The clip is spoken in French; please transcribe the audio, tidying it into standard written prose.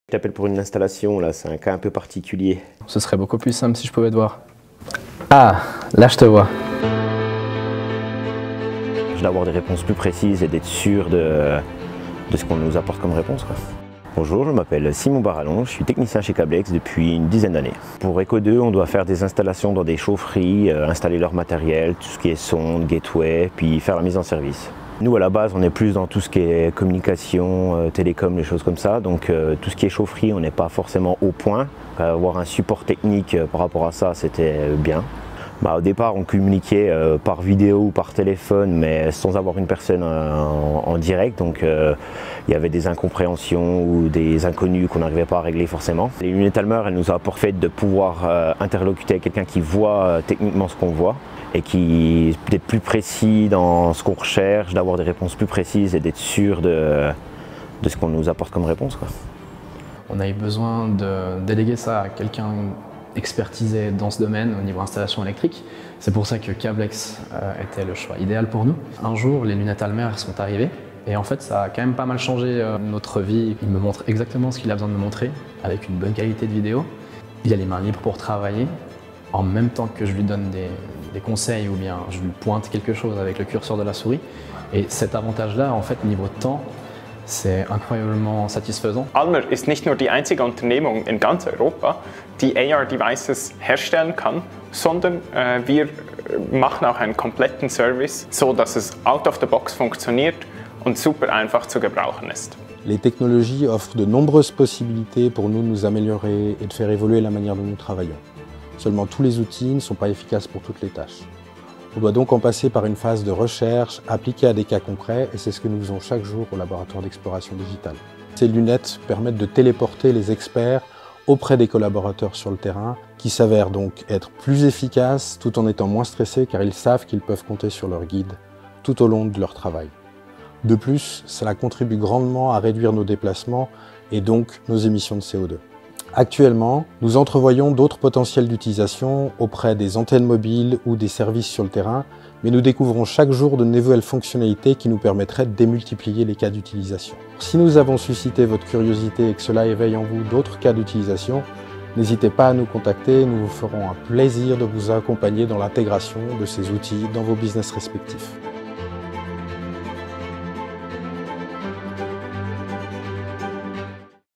Je t'appelle pour une installation, là, c'est un cas un peu particulier. Ce serait beaucoup plus simple si je pouvais te voir. Ah, là je te vois. Je dois avoir des réponses plus précises et d'être sûr de ce qu'on nous apporte comme réponse, quoi. Bonjour, je m'appelle Simon Barallon, je suis technicien chez Cablex depuis une dizaine d'années. Pour Eco2, on doit faire des installations dans des chaufferies, installer leur matériel, tout ce qui est sonde, gateway, puis faire la mise en service. Nous, à la base, on est plus dans tout ce qui est communication, télécom, les choses comme ça. Donc tout ce qui est chaufferie, on n'est pas forcément au point. Avoir un support technique par rapport à ça, c'était bien. Au départ, on communiquait par vidéo ou par téléphone, mais sans avoir une personne en direct. Donc il y avait des incompréhensions ou des inconnus qu'on n'arrivait pas à régler forcément. Les lunettes Almer, elles nous ont apporté de pouvoir interlocuter avec quelqu'un qui voit techniquement ce qu'on voit et qui d'être plus précis dans ce qu'on recherche, d'avoir des réponses plus précises et d'être sûr de ce qu'on nous apporte comme réponse, quoi. On a eu besoin de déléguer ça à quelqu'un expertisé dans ce domaine au niveau installation électrique. C'est pour ça que Cablex était le choix idéal pour nous. Un jour, les lunettes Almer sont arrivées et en fait, ça a quand même pas mal changé notre vie. Il me montre exactement ce qu'il a besoin de me montrer avec une bonne qualité de vidéo. Il a les mains libres pour travailler en même temps que je lui donne des conseils ou bien je lui pointe quelque chose avec le curseur de la souris. Et cet avantage-là, en fait, niveau temps, c'est incroyablement satisfaisant. Almer ist nicht nur die einzige Unternehmung in ganz Europa, die AR-Devices herstellen kann, sondern wir machen auch einen kompletten Service, so dass es out of the box funktioniert und super einfach zu gebrauchen ist. Les technologies offrent de nombreuses possibilités pour nous améliorer et de faire évoluer la manière dont nous travaillons. Seulement, tous les outils ne sont pas efficaces pour toutes les tâches. On doit donc en passer par une phase de recherche appliquée à des cas concrets et c'est ce que nous faisons chaque jour au laboratoire d'exploration digitale. Ces lunettes permettent de téléporter les experts auprès des collaborateurs sur le terrain qui s'avèrent donc être plus efficaces tout en étant moins stressés car ils savent qu'ils peuvent compter sur leur guide tout au long de leur travail. De plus, cela contribue grandement à réduire nos déplacements et donc nos émissions de CO2. Actuellement, nous entrevoyons d'autres potentiels d'utilisation auprès des antennes mobiles ou des services sur le terrain, mais nous découvrons chaque jour de nouvelles fonctionnalités qui nous permettraient de démultiplier les cas d'utilisation. Si nous avons suscité votre curiosité et que cela éveille en vous d'autres cas d'utilisation, n'hésitez pas à nous contacter, nous vous ferons un plaisir de vous accompagner dans l'intégration de ces outils dans vos business respectifs.